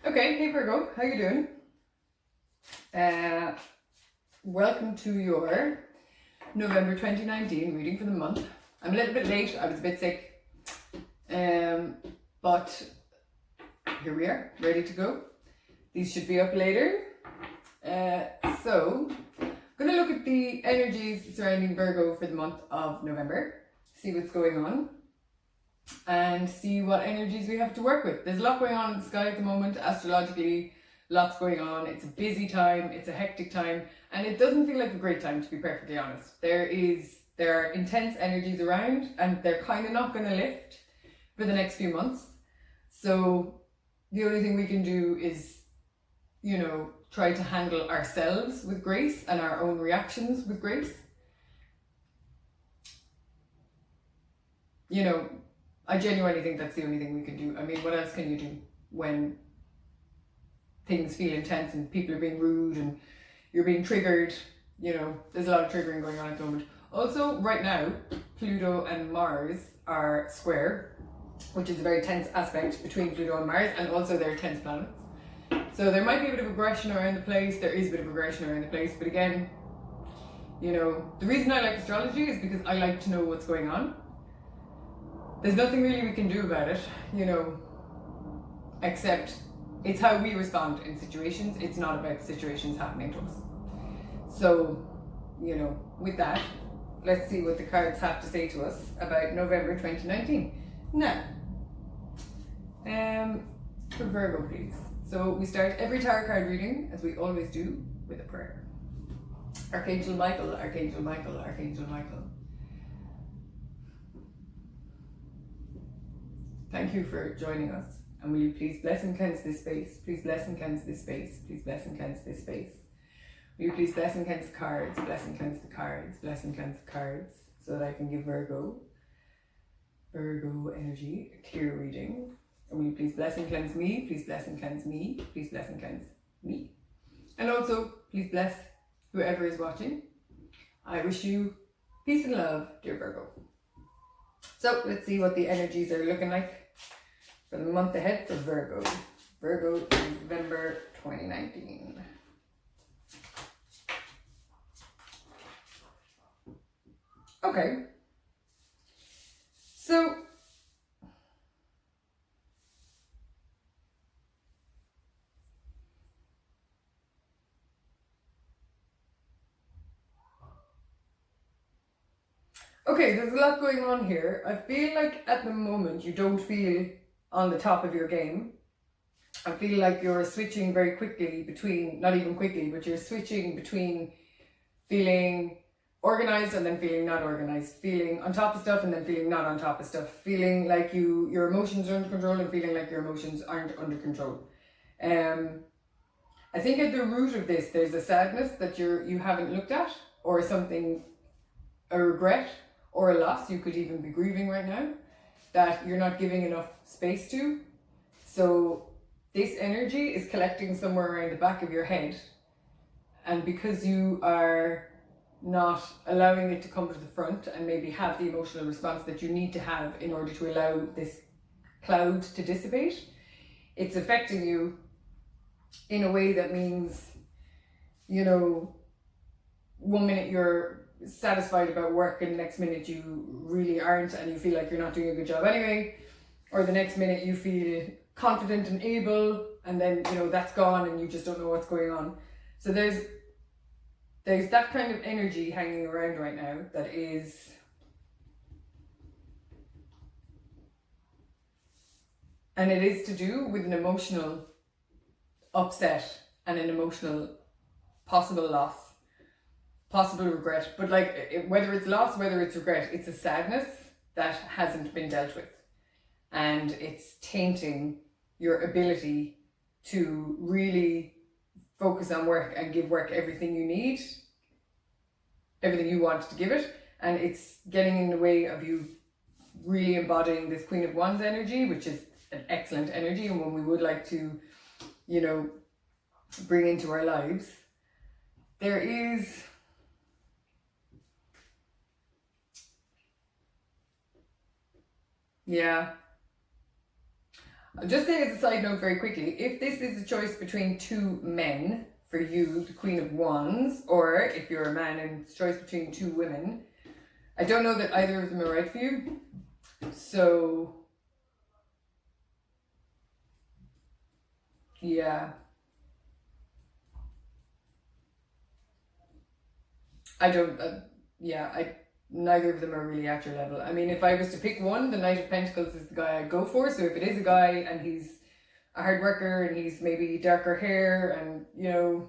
Okay, hey Virgo, how you doing? Welcome to your November 2019 reading for the month. I'm a little bit late, I was a bit sick, but here we are, ready to go. These should be up later. So, I'm going to look at the energies surrounding Virgo for the month of November, see what's going on, and see what energies we have to work with. There's a lot going on in the sky at the moment, astrologically, lots going on. It's a busy time, it's a hectic time, and it doesn't feel like a great time, to be perfectly honest. There are intense energies around, and they're kind of not going to lift for the next few months. So the only thing we can do is, try to handle ourselves with grace and our own reactions with grace. I genuinely think that's the only thing we can do. I mean, what else can you do when things feel intense and people are being rude and you're being triggered? There's a lot of triggering going on at the moment. Also, right now, Pluto and Mars are square, which is a very tense aspect between Pluto and Mars, and also they're tense planets. So there might be a bit of aggression around the place. There is a bit of aggression around the place. But again, the reason I like astrology is because I like to know what's going on. There's nothing really we can do about it, except it's how we respond in situations. It's not about situations happening to us. So, with that, let's see what the cards have to say to us about November 2019. Now, for Virgo, please. So we start every tarot card reading, as we always do, with a prayer. Archangel Michael, Archangel Michael, Archangel Michael. Thank you for joining us. And will you please bless and cleanse this space? Please bless and cleanse this space. Please bless and cleanse this space. Will you please bless and cleanse the cards? Bless and cleanse the cards. Bless and cleanse the cards. So that I can give Virgo energy a clear reading. And will you please bless and cleanse me? Please bless and cleanse me. Please bless and cleanse me. And also, please bless whoever is watching. I wish you peace and love, dear Virgo. So let's see what the energies are looking like for the month ahead for Virgo. Virgo, November 2019. Okay. So, okay, there's a lot going on here. I feel like at the moment you don't feel on the top of your game. I feel like you're switching very quickly between, not even quickly, but you're switching between feeling organized and then feeling not organized, feeling on top of stuff and then feeling not on top of stuff, feeling like your emotions are under control and feeling like your emotions aren't under control. I think at the root of this, there's a sadness that you haven't looked at, or something, a regret, or a loss you could even be grieving right now, that you're not giving enough space to. So this energy is collecting somewhere around the back of your head, and because you are not allowing it to come to the front and maybe have the emotional response that you need to have in order to allow this cloud to dissipate, it's affecting you in a way that means, 1 minute you're satisfied about work and the next minute you really aren't and you feel like you're not doing a good job anyway, or the next minute you feel confident and able and then that's gone and you just don't know what's going on. So there's that kind of energy hanging around right now that is and it is to do with an emotional upset and an emotional possible loss, possible regret, but whether it's loss, whether it's regret, it's a sadness that hasn't been dealt with, and it's tainting your ability to really focus on work and give work everything you need, everything you want to give it, and it's getting in the way of you really embodying this Queen of Wands energy, which is an excellent energy and one we would like to, bring into our lives. There is I'll just say as a side note very quickly, if this is a choice between two men, for you, the Queen of Wands, or if you're a man and it's a choice between two women, I don't know that either of them are right for you. So, yeah. I don't, neither of them are really at your level. I mean, if I was to pick one, the Knight of Pentacles is the guy I'd go for. So if it is a guy and he's a hard worker and he's maybe darker hair and, you know,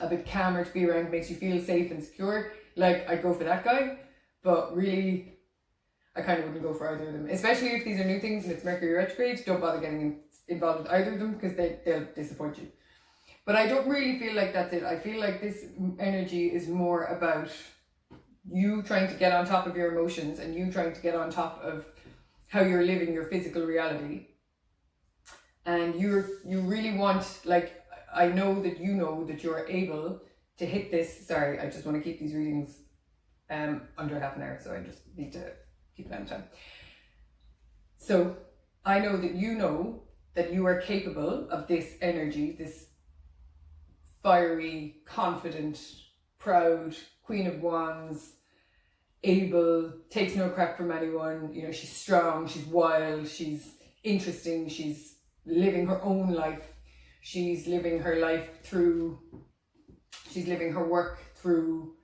a bit calmer to be around, makes you feel safe and secure, like, I'd go for that guy. But really, I kind of wouldn't go for either of them. Especially if these are new things and it's Mercury retrograde, don't bother getting involved with either of them because they'll disappoint you. But I don't really feel like that's it. I feel like this energy is more about you trying to get on top of your emotions and you trying to get on top of how you're living your physical reality. And you really want, like, I know that you know that you're able to hit this. Sorry, I just want to keep these readings under half an hour, so I just need to keep it on time. So I know that you are capable of this energy, this fiery, confident, proud Queen of Wands, able, takes no crap from anyone. You know, she's strong, she's wild, she's interesting, she's living her own life. She's living her work through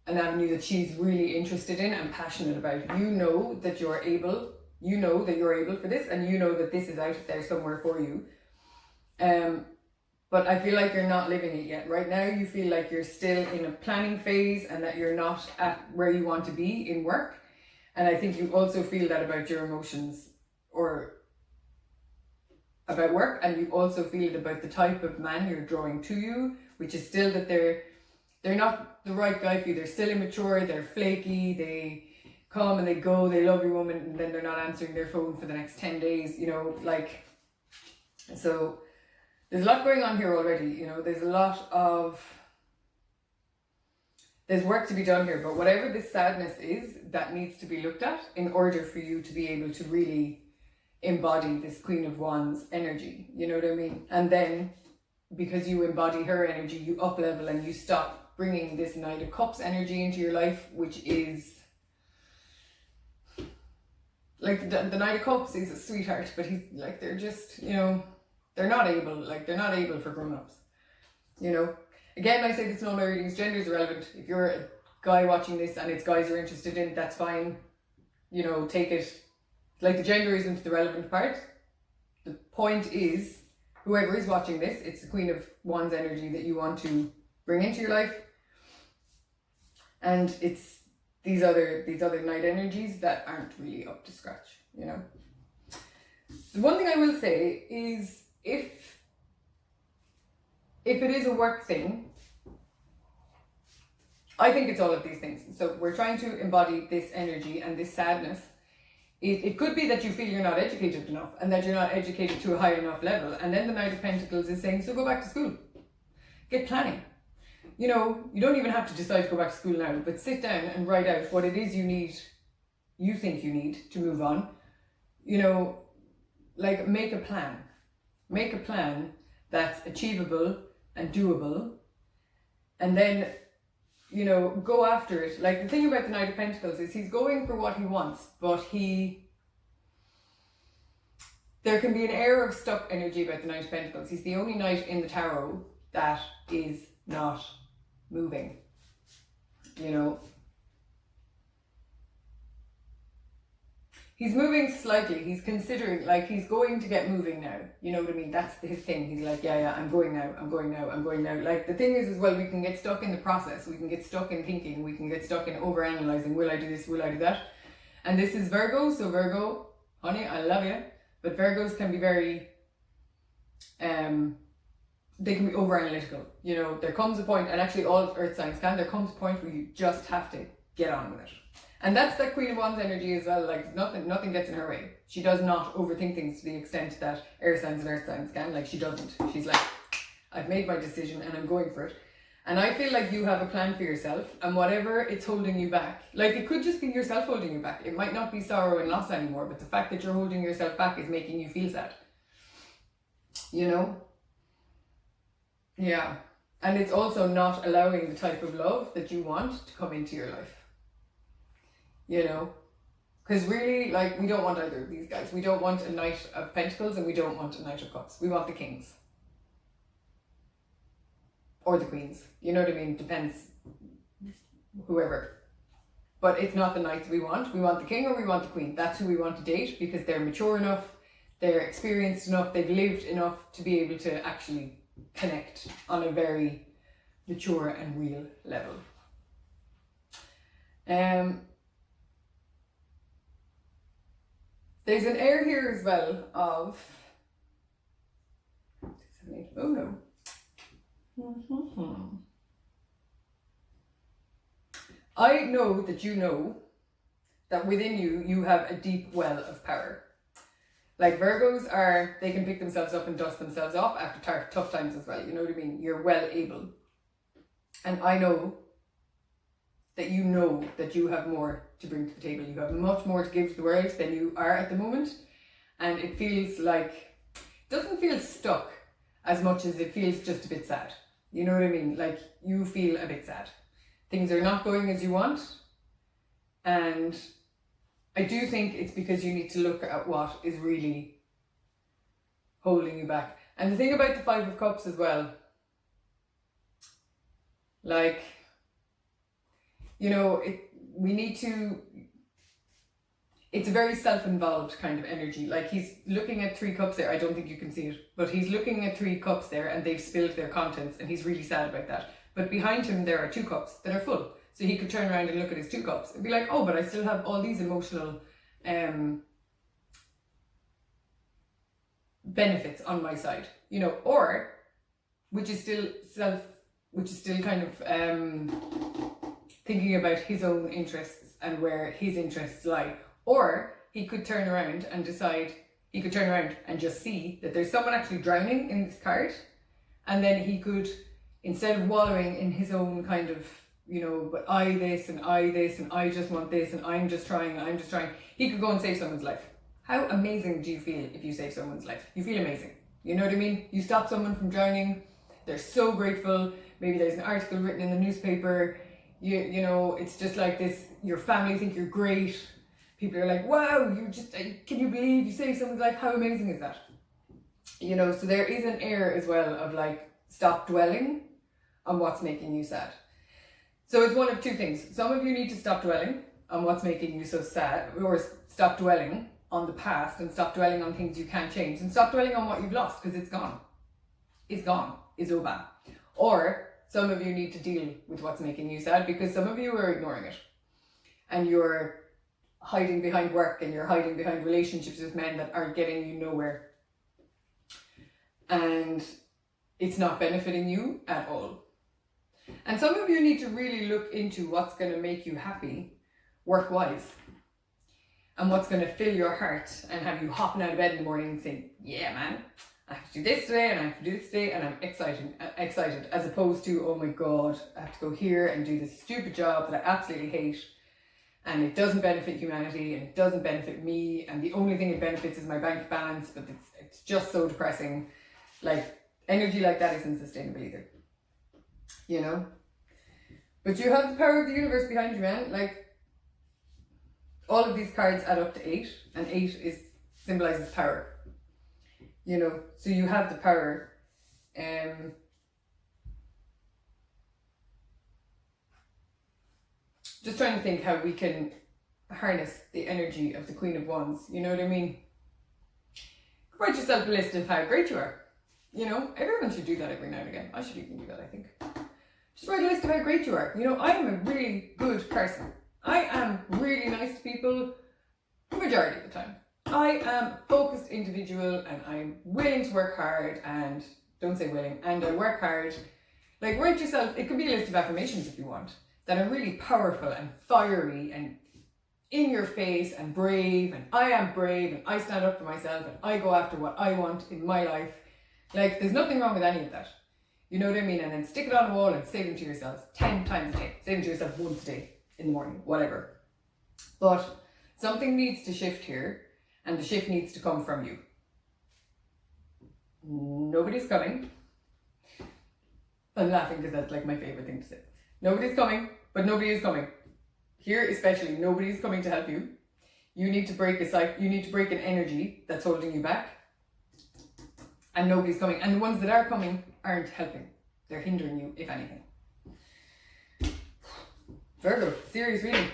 an avenue that she's really interested in and passionate about. You know that you're able for this, and you know that this is out there somewhere for you. But I feel like you're not living it yet. Right now, you feel like you're still in a planning phase and that you're not at where you want to be in work. And I think you also feel that about your emotions or about work, and you also feel it about the type of man you're drawing to you, which is still that they're not the right guy for you. They're still immature, they're flaky, they come and they go, they love your woman, and then they're not answering their phone for the next 10 days, you know, like, so there's a lot going on here already, you know, there's work to be done here, but whatever this sadness is, that needs to be looked at in order for you to be able to really embody this Queen of Wands energy, you know what I mean? And then, because you embody her energy, you up level and you stop bringing this Knight of Cups energy into your life, which is, like, the Knight of Cups is a sweetheart, but he's, like, they're just, you know, they're not able for grown-ups, you know? Again, I say this in all my readings, gender is irrelevant. If you're a guy watching this and it's guys you're interested in, that's fine. You know, take it. Like, the gender isn't the relevant part. The point is, whoever is watching this, it's the Queen of Wands energy that you want to bring into your life. And it's these other night energies that aren't really up to scratch, you know? The one thing I will say is, if it is a work thing, I think it's all of these things. So we're trying to embody this energy and this sadness. It could be that you feel you're not educated enough and that you're not educated to a high enough level. And then the Knight of Pentacles is saying, so go back to school. Get planning. You know, you don't even have to decide to go back to school now, but sit down and write out what it is you think you need to move on. You know, like, make a plan. Make a plan that's achievable and doable. And then, you know, go after it. Like, the thing about the Knight of Pentacles is he's going for what he wants, but there can be an air of stuck energy about the Knight of Pentacles. He's the only knight in the tarot that is not moving, you know. He's moving slightly. He's considering, like, he's going to get moving now. You know what I mean? That's his thing. He's like, yeah, I'm going now. Like, the thing is as well, we can get stuck in the process. We can get stuck in thinking. We can get stuck in overanalyzing. Will I do this? Will I do that? And this is Virgo. So Virgo, honey, I love you. But Virgos can be very, they can be overanalytical. You know, there comes a point, and actually all earth signs can, there comes a point where you just have to get on with it. And that's that Queen of Wands energy as well. Like, nothing gets in her way. She does not overthink things to the extent that air signs and earth signs can. Like, she doesn't. She's like, I've made my decision and I'm going for it. And I feel like you have a plan for yourself, and whatever it's holding you back, like it could just be yourself holding you back. It might not be sorrow and loss anymore, but the fact that you're holding yourself back is making you feel sad. You know? Yeah. And it's also not allowing the type of love that you want to come into your life. You know? Because really, like, we don't want either of these guys. We don't want a Knight of Pentacles and we don't want a Knight of Cups. We want the Kings. Or the Queens. You know what I mean? Depends. Whoever. But it's not the Knights we want. We want the King or we want the Queen. That's who we want to date because they're mature enough, they're experienced enough, they've lived enough to be able to actually connect on a very mature and real level. There's an air here as well of, oh no. I know that you know that within you, you have a deep well of power. Like Virgos are, they can pick themselves up and dust themselves off after tough times as well. You know what I mean? You're well able. And I know that you know that you have more to bring to the table. You have much more to give to the world than you are at the moment. And it feels like, it doesn't feel stuck as much as it feels just a bit sad. You know what I mean? Like you feel a bit sad. Things are not going as you want. And I do think it's because you need to look at what is really holding you back. And the thing about the Five of Cups as well, like, you know, we need to, it's a very self-involved kind of energy. Like he's looking at 3 cups there. I don't think you can see it, but he's looking at 3 cups there and they've spilled their contents and he's really sad about that. But behind him, there are 2 cups that are full. So he could turn around and look at his 2 cups and be like, oh, but I still have all these emotional benefits on my side, you know, or which is still kind of thinking about his own interests and where his interests lie. Or he could turn around and decide, he could turn around and just see that there's someone actually drowning in this card. And then he could, instead of wallowing in his own kind of, you know, but I this and I this and I just want this and I'm just trying, he could go and save someone's life. How amazing do you feel if you save someone's life? You feel amazing. You know what I mean? You stop someone from drowning. They're so grateful. Maybe there's an article written in the newspaper. You know, it's just like this, your family think you're great. People are like, wow, you just, can you believe you saved someone's life? How amazing is that? You know, so there is an air as well of like, stop dwelling on what's making you sad. So it's one of 2 things. Some of you need to stop dwelling on what's making you so sad, or stop dwelling on the past and stop dwelling on things you can't change and stop dwelling on what you've lost because it's gone. It's gone. It's over. Or some of you need to deal with what's making you sad because some of you are ignoring it and you're hiding behind work and you're hiding behind relationships with men that aren't getting you nowhere. And it's not benefiting you at all. And some of you need to really look into what's going to make you happy work-wise and what's going to fill your heart and have you hopping out of bed in the morning and saying, yeah, man, I have to do this today and I have to do this today and I'm excited, as opposed to, oh my God, I have to go here and do this stupid job that I absolutely hate and it doesn't benefit humanity and it doesn't benefit me and the only thing it benefits is my bank balance, but it's just so depressing. Like, energy like that isn't sustainable either. You know? But you have the power of the universe behind you, man. Like, all of these cards add up to 8 and 8 symbolizes power. You know, so you have the power. Just trying to think how we can harness the energy of the Queen of Wands. You know what I mean? Write yourself a list of how great you are. You know, everyone should do that every now and again. I should even do that, I think. Just write a list of how great you are. You know, I am a really good person. I am really nice to people the majority of the time. I am a focused individual and I'm willing to work hard and, don't say willing, and I work hard. Like, write yourself, it could be a list of affirmations if you want, that are really powerful and fiery and in your face and brave, and I am brave and I stand up for myself and I go after what I want in my life. Like, there's nothing wrong with any of that. You know what I mean? And then stick it on a wall and say them to yourselves 10 times a day. Say them to yourself once a day in the morning, whatever. But something needs to shift here, and the shift needs to come from you. Nobody's coming. I'm laughing because that's like my favorite thing to say. Nobody's coming, but nobody is coming. Here especially, nobody's coming to help you. You need to break a cycle. You need to break an energy that's holding you back. And nobody's coming. And the ones that are coming aren't helping. They're hindering you, if anything. Virgo, serious reading.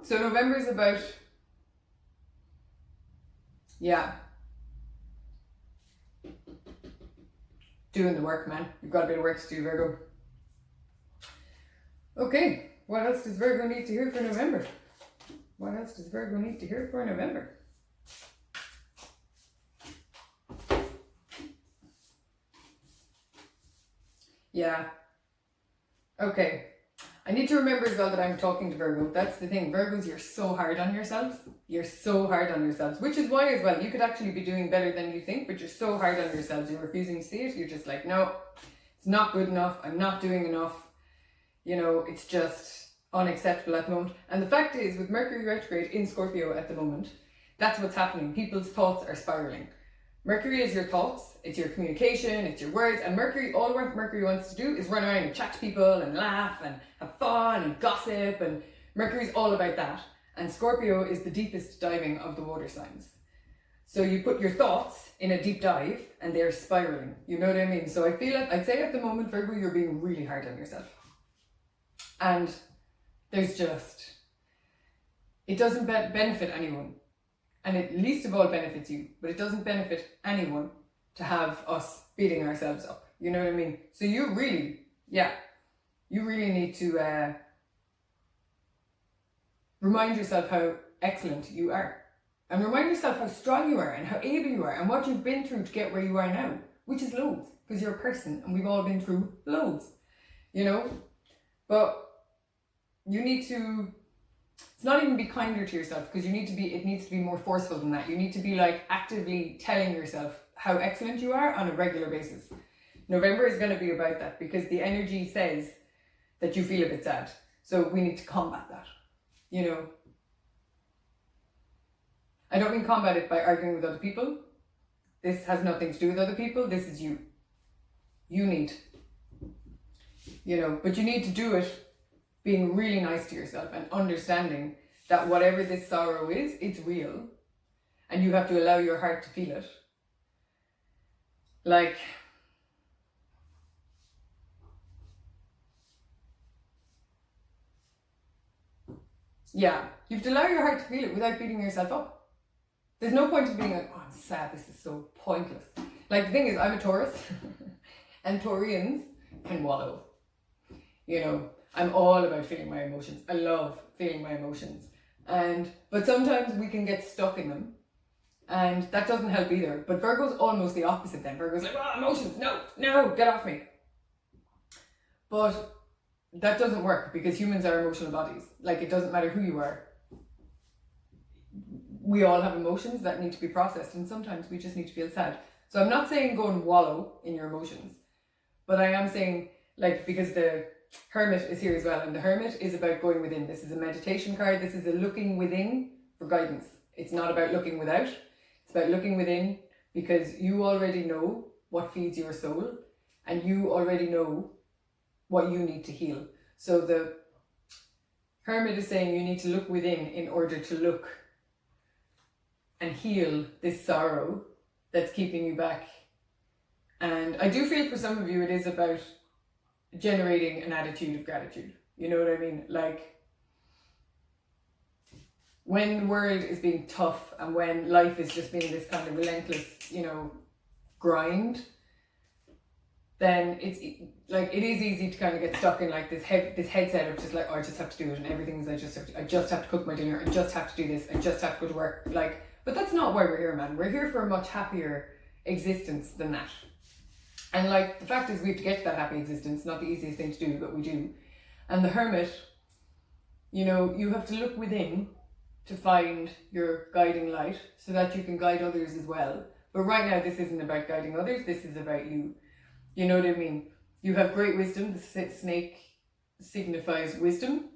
So November is about, doing the work, man. You've got a bit of work to do, Virgo. Okay, what else does Virgo need to hear for November? What else does Virgo need to hear for November? Yeah. Okay. I need to remember as well that I'm talking to Virgo. That's the thing. Virgos, you're so hard on yourselves. You're so hard on yourselves. Which is why as well, you could actually be doing better than you think, but you're so hard on yourselves. You're refusing to see it. You're just like, no, it's not good enough. I'm not doing enough. You know, it's just unacceptable at the moment. And the fact is, with Mercury retrograde in Scorpio at the moment, that's what's happening. People's thoughts are spiraling. Mercury is your thoughts, it's your communication, it's your words, and Mercury, all Mercury wants to do is run around and chat to people and laugh and have fun and gossip, and Mercury's all about that. And Scorpio is the deepest diving of the water signs. So you put your thoughts in a deep dive and they're spiraling, you know what I mean? So I feel like, I'd say at the moment, Virgo, you're being really hard on yourself. And there's just, it doesn't benefit anyone. And it least of all benefits you, but it doesn't benefit anyone to have us beating ourselves up. You know what I mean? So you really need to remind yourself how excellent you are. And remind yourself how strong you are and how able you are and what you've been through to get where you are now, which is loads, because you're a person and we've all been through loads, you know? But you need to, it's not even be kinder to yourself, because it needs to be more forceful than that. You need to be like actively telling yourself how excellent you are on a regular basis. November is going to be about that, because the energy says that you feel a bit sad. So we need to combat that, you know. I don't mean combat it by arguing with other people. This has nothing to do with other people. This is you. You need, you know, but you need to do it being really nice to yourself and understanding that whatever this sorrow is, it's real. And you have to allow your heart to feel it. Like, yeah, you have to allow your heart to feel it without beating yourself up. There's no point in being like, oh, I'm sad, this is so pointless. Like, the thing is, I'm a Taurus, and Taurians can wallow. You know, I'm all about feeling my emotions. I love feeling my emotions. But sometimes we can get stuck in them, and that doesn't help either. But Virgo's almost the opposite then. Virgo's like, oh, emotions, no, get off me. But that doesn't work, because humans are emotional bodies. Like, it doesn't matter who you are. We all have emotions that need to be processed, and sometimes we just need to feel sad. So I'm not saying go and wallow in your emotions, but I am saying, like, because the Hermit is here as well, and the Hermit is about going within. This is a meditation card. This is a looking within for guidance. It's not about looking without. It's about looking within, because you already know what feeds your soul, and you already know what you need to heal. So the Hermit is saying you need to look within in order to look and heal this sorrow that's keeping you back. And I do feel for some of you it is about generating an attitude of gratitude. You know what I mean? Like, when the world is being tough and when life is just being this kind of relentless, you know, grind, then it's like, it is easy to kind of get stuck in like this headset of just like, oh, I just have to do it, and everything's I just have to cook my dinner, I just have to do this, I just have to go to work. Like, but that's not why we're here, man. We're here for a much happier existence than that. And like, the fact is, we have to get to that happy existence. Not the easiest thing to do, but we do. And the Hermit, you know, you have to look within to find your guiding light so that you can guide others as well. But right now, this isn't about guiding others. This is about you. You know what I mean? You have great wisdom. The snake signifies wisdom.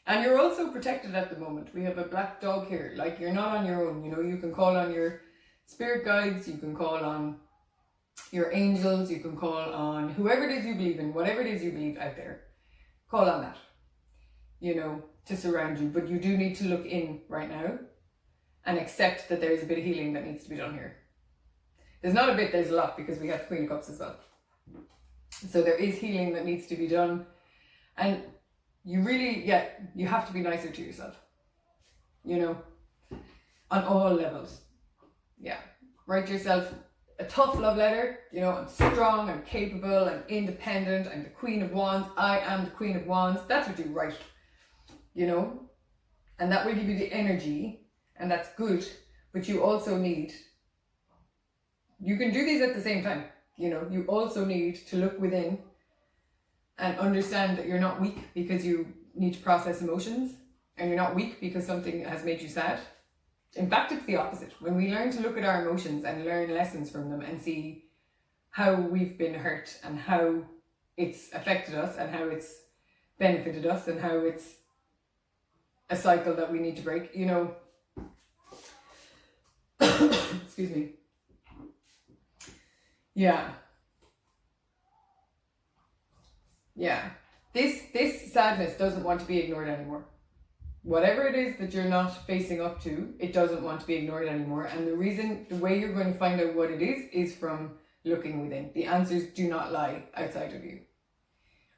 And you're also protected at the moment. We have a black dog here. Like, you're not on your own. You know, you can call on your spirit guides. You can call on your angels. You can call on whoever it is you believe in. Whatever it is you believe out there. Call on that. You know, to surround you. But you do need to look in right now and accept that there's a bit of healing that needs to be done here. There's not a bit, there's a lot, because we have Queen of Cups as well. So there is healing that needs to be done. And you really, you have to be nicer to yourself. You know, on all levels. Yeah. Write yourself a tough love letter. You know, I'm strong, I'm capable, I'm independent, I'm the Queen of Wands, I am the Queen of Wands. That's what you write. You know, and that will give you the energy, and that's good. But you also need, you can do these at the same time. You know, you also need to look within and understand that you're not weak because you need to process emotions, and you're not weak because something has made you sad. In fact, it's the opposite. When we learn to look at our emotions and learn lessons from them and see how we've been hurt and how it's affected us and how it's benefited us and how it's a cycle that we need to break, you know. Excuse me. Yeah. This sadness doesn't want to be ignored anymore. Whatever it is that you're not facing up to, it doesn't want to be ignored anymore. And the way you're going to find out what it is from looking within. The answers do not lie outside of you.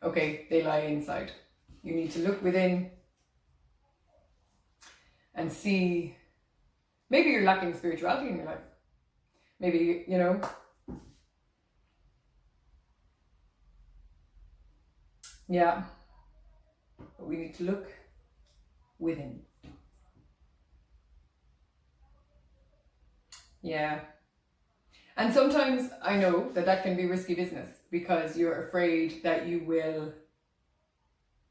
Okay, they lie inside. You need to look within and see, maybe you're lacking spirituality in your life. Maybe, you know, yeah, but we need to look within. Yeah. And sometimes I know that can be risky business because you're afraid that you will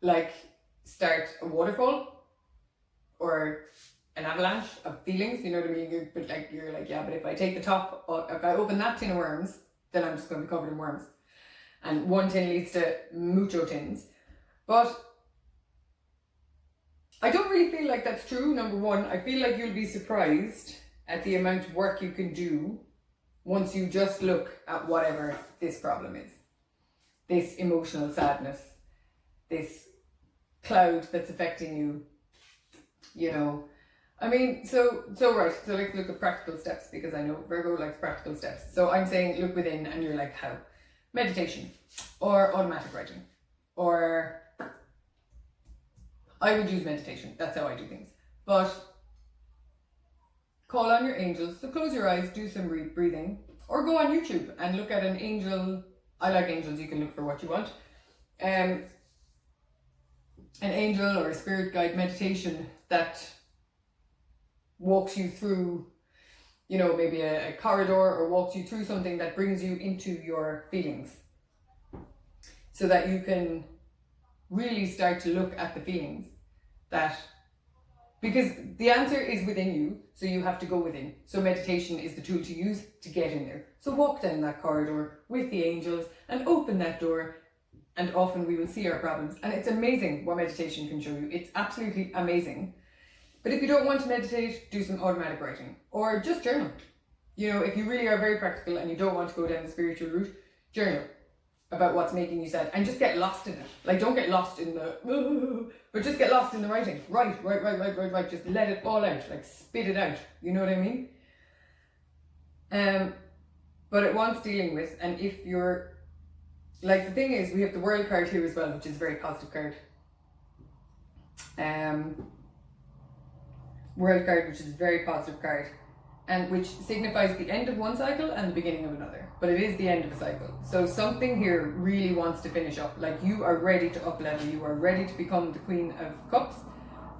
like start a waterfall or an avalanche of feelings, you know what I mean? You're like, yeah, but if I take the top, if I open that tin of worms, then I'm just going to be covered in worms. And one tin leads to mucho tins. But I don't really feel like that's true, number one. I feel like you'll be surprised at the amount of work you can do once you just look at whatever this problem is. This emotional sadness, this cloud that's affecting you, you know. I mean, so let's look at practical steps, because I know Virgo likes practical steps. So I'm saying look within, and you're like, how? Meditation or automatic writing, or I would use meditation. That's how I do things. But call on your angels. So close your eyes, do some breathing, or go on YouTube and look at an angel. I like angels. You can look for what you want. An angel or a spirit guide meditation that walks you through, you know, maybe a corridor, or walks you through something that brings you into your feelings, so that you can really start to look at the feelings that, because the answer is within you, so you have to go within. So meditation is the tool to use to get in there. So walk down that corridor with the angels and open that door, and often we will see our problems. And it's amazing what meditation can show you. It's absolutely amazing. But if you don't want to meditate, do some automatic writing, or just journal. You know, if you really are very practical and you don't want to go down the spiritual route, journal about what's making you sad, and just get lost in it. Like, don't get lost in the, but just get lost in the writing. Write. Just let it all out, like spit it out. You know what I mean? But it wants dealing with, and if you're, like, the thing is, we have the World card here as well, which is a very positive card. World card, which is a very positive card, and which signifies the end of one cycle and the beginning of another, but it is the end of a cycle. So something here really wants to finish up. Like, you are ready to up level, you are ready to become the Queen of Cups,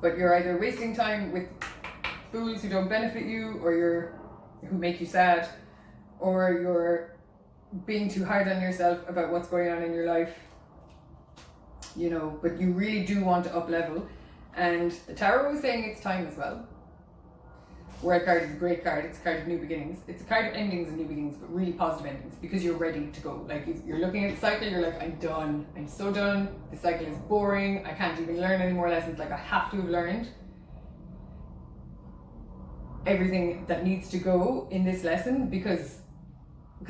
but you're either wasting time with fools who don't benefit you, or who make you sad, or you're being too hard on yourself about what's going on in your life, you know. But you really do want to up level. And the tarot is saying it's time as well. World card is a great card. It's a card of new beginnings. It's a card of endings and new beginnings, but really positive endings, because you're ready to go. Like, if you're looking at the cycle, you're like, I'm done. I'm so done. The cycle is boring. I can't even learn any more lessons. Like, I have to have learned everything that needs to go in this lesson, because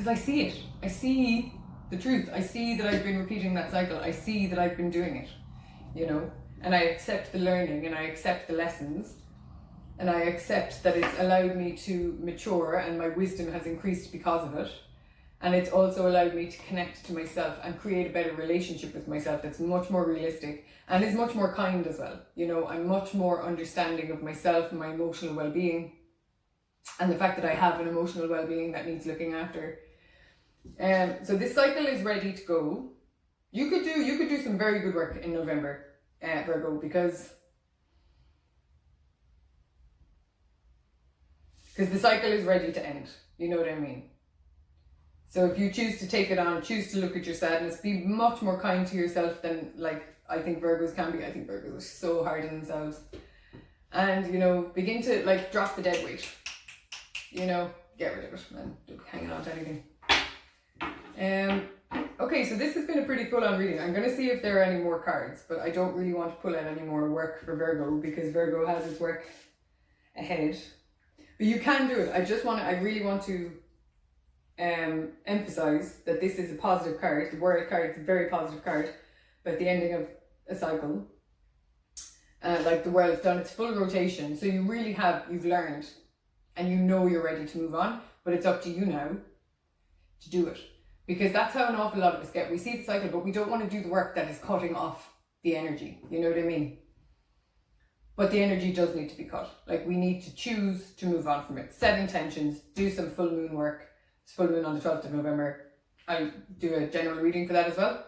I see it. I see the truth. I see that I've been repeating that cycle. I see that I've been doing it, you know, and I accept the learning, and I accept the lessons, and I accept that it's allowed me to mature, and my wisdom has increased because of it. And it's also allowed me to connect to myself and create a better relationship with myself that's much more realistic and is much more kind as well. You know, I'm much more understanding of myself and my emotional well-being, and the fact that I have an emotional well-being that needs looking after. So this cycle is ready to go. You could do some very good work in November, Virgo, because the cycle is ready to end. You know what I mean? So if you choose to take it on, choose to look at your sadness, be much more kind to yourself than, like, I think Virgos can be. I think Virgos are so hard on themselves. And, you know, begin to, like, drop the dead weight. You know, get rid of it, man. Don't be hanging on to anything. Okay, so this has been a pretty full-on reading. I'm going to see if there are any more cards, but I don't really want to pull out any more work for Virgo, because Virgo has its work ahead. But you can do it. I really want to emphasize that this is a positive card. The World card is a very positive card, but at the ending of a cycle, like the world's done its full rotation, so you've learned, and you know you're ready to move on, but it's up to you now to do it. Because that's how an awful lot of us get. We see the cycle, but we don't want to do the work that is cutting off the energy. You know what I mean? But the energy does need to be cut. Like, we need to choose to move on from it. Set intentions, do some full moon work. It's full moon on the 12th of November. I'll do a general reading for that as well.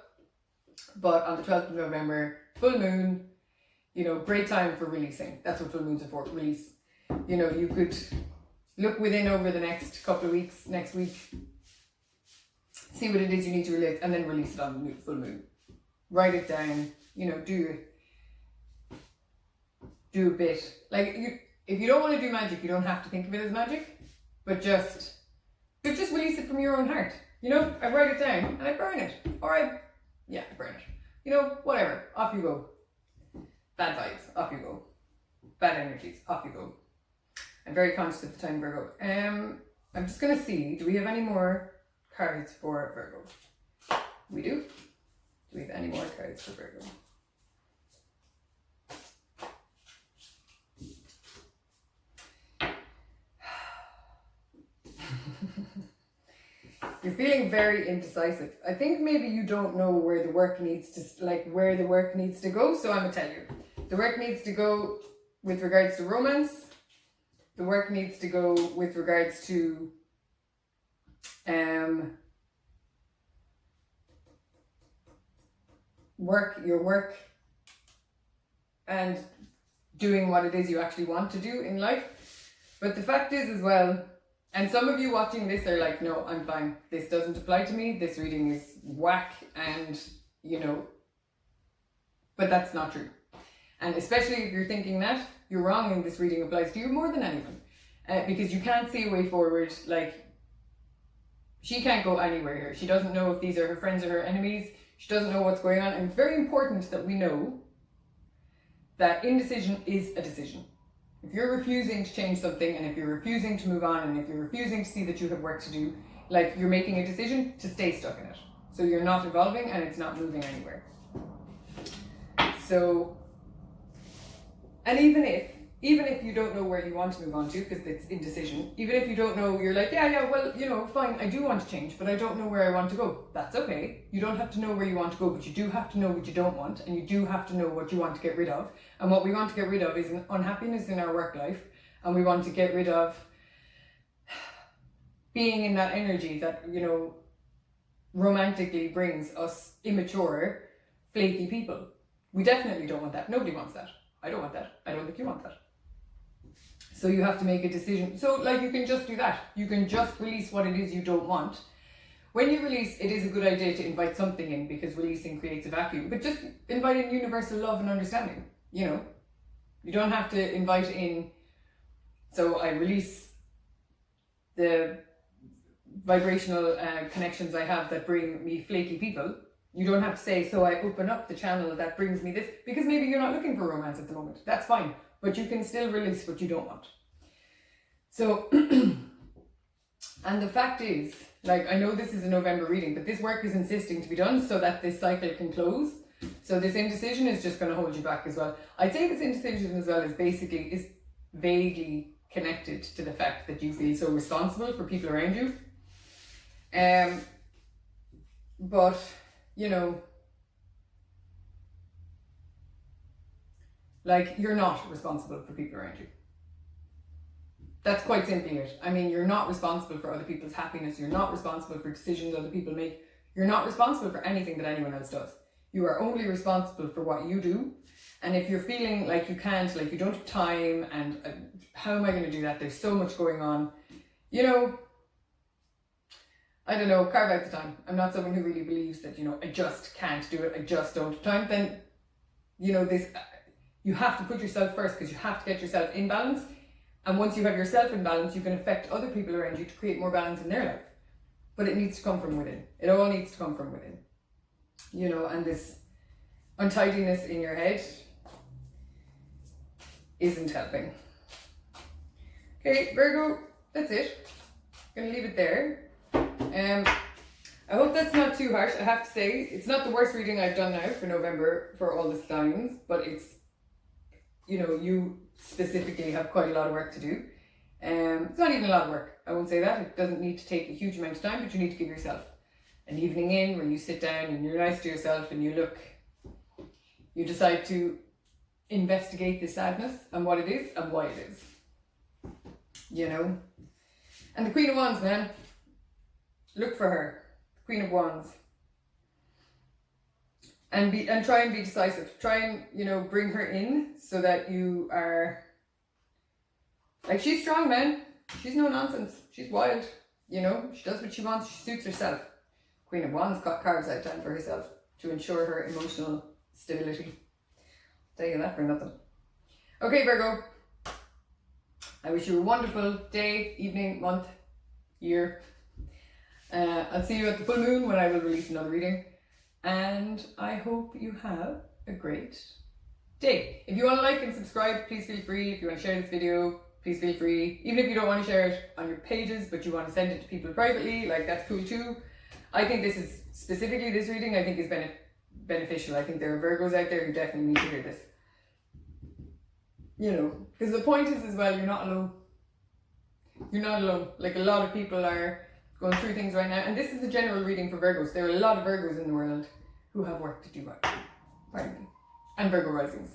But on the 12th of November, full moon, you know, great time for releasing. That's what full moons are for, release. You know, you could look within over the next couple of weeks, next week, see what it is you need to release, and then release it on the full moon. Write it down, you know, do a bit. Like, if you don't want to do magic, you don't have to think of it as magic, but just release it from your own heart. You know, I write it down and I burn it. Or I burn it. You know, whatever, off you go. Bad vibes, off you go. Bad energies, off you go. I'm very conscious of the time, Virgo. I'm just gonna see, do we have any more cards for Virgo? We do. Do we have any more cards for Virgo? You're feeling very indecisive. I think maybe you don't know where the work needs to go. So I'm gonna tell you, the work needs to go with regards to romance. The work needs to go with regards to your work, and doing what it is you actually want to do in life. But the fact is as well, and some of you watching this are like, no, I'm fine. This doesn't apply to me. This reading is whack, and, you know, but that's not true. And especially if you're thinking that, you're wrong, and this reading applies to you more than anyone. Because you can't see a way forward. Like, she can't go anywhere here. She doesn't know if these are her friends or her enemies. She doesn't know what's going on. And it's very important that we know that indecision is a decision. If you're refusing to change something, and if you're refusing to move on, and if you're refusing to see that you have work to do, like, you're making a decision to stay stuck in it. So you're not evolving, and it's not moving anywhere. So, and even if you don't know where you want to move on to, because it's indecision, even if you don't know, you're like, well, you know, fine, I do want to change, but I don't know where I want to go. That's okay. You don't have to know where you want to go, but you do have to know what you don't want, and you do have to know what you want to get rid of. And what we want to get rid of is an unhappiness in our work life, and we want to get rid of being in that energy that, you know, romantically brings us immature, flaky people. We definitely don't want that. Nobody wants that. I don't want that. I don't think you want that. So you have to make a decision. So, like, you can just do that. You can just release what it is you don't want. When you release, it is a good idea to invite something in, because releasing creates a vacuum. But just invite in universal love and understanding, you know. You don't have to invite in So I release the vibrational connections I have that bring me flaky people. You don't have to say, so I open up the channel that brings me this, because maybe you're not looking for romance at the moment. That's fine, but you can still release what you don't want. So, and the fact is, like, I know this is a November reading, but this work is insisting to be done so that this cycle can close. So this indecision is just going to hold you back as well. I'd say this indecision as well is vaguely connected to the fact that you feel so responsible for people around you. But, you know, like, you're not responsible for people around you. That's quite simply it. I mean, you're not responsible for other people's happiness. You're not responsible for decisions other people make. You're not responsible for anything that anyone else does. You are only responsible for what you do. And if you're feeling like you can't, like you don't have time, and how am I going to do that? There's so much going on. You know, I don't know, carve out the time. I'm not someone who really believes that, you know, I just can't do it. I just don't have time. Then, you know, you have to put yourself first, because you have to get yourself in balance. And once you have yourself in balance, you can affect other people around you to create more balance in their life. But it needs to come from within. It all needs to come from within. You know, and this untidiness in your head isn't helping. Okay, Virgo, that's it. I'm going to leave it there. I hope that's not too harsh. I have to say, it's not the worst reading I've done now for November for all the signs, but it's, you know, you specifically have quite a lot of work to do. It's not even a lot of work. I won't say that. It doesn't need to take a huge amount of time, but you need to give yourself an evening in where you sit down and you're nice to yourself and you decide to investigate the sadness and what it is and why it is. You know? And the Queen of Wands, man. Look for her. Queen of Wands. And try and be decisive. Try and, you know, bring her in so that you are, like, she's strong, man. She's no nonsense. She's wild. You know, she does what she wants. She suits herself. Queen of Wands carves out time for herself to ensure her emotional stability. Tell you that for nothing. Okay, Virgo. I wish you a wonderful day, evening, month, year. I'll see you at the full moon when I will release another reading. And I hope you have a great day. If you want to like and subscribe, please feel free. If you want to share this video, please feel free. Even if you don't want to share it on your pages, but you want to send it to people privately, like, that's cool too. I think this is, specifically this reading, I think is beneficial. I think there are Virgos out there who definitely need to hear this. You know, because the point is as well, you're not alone. You're not alone. Like, a lot of people are going through things right now, and this is a general reading for Virgos. There are a lot of Virgos in the world who have work to do right. Pardon me. And Virgo risings.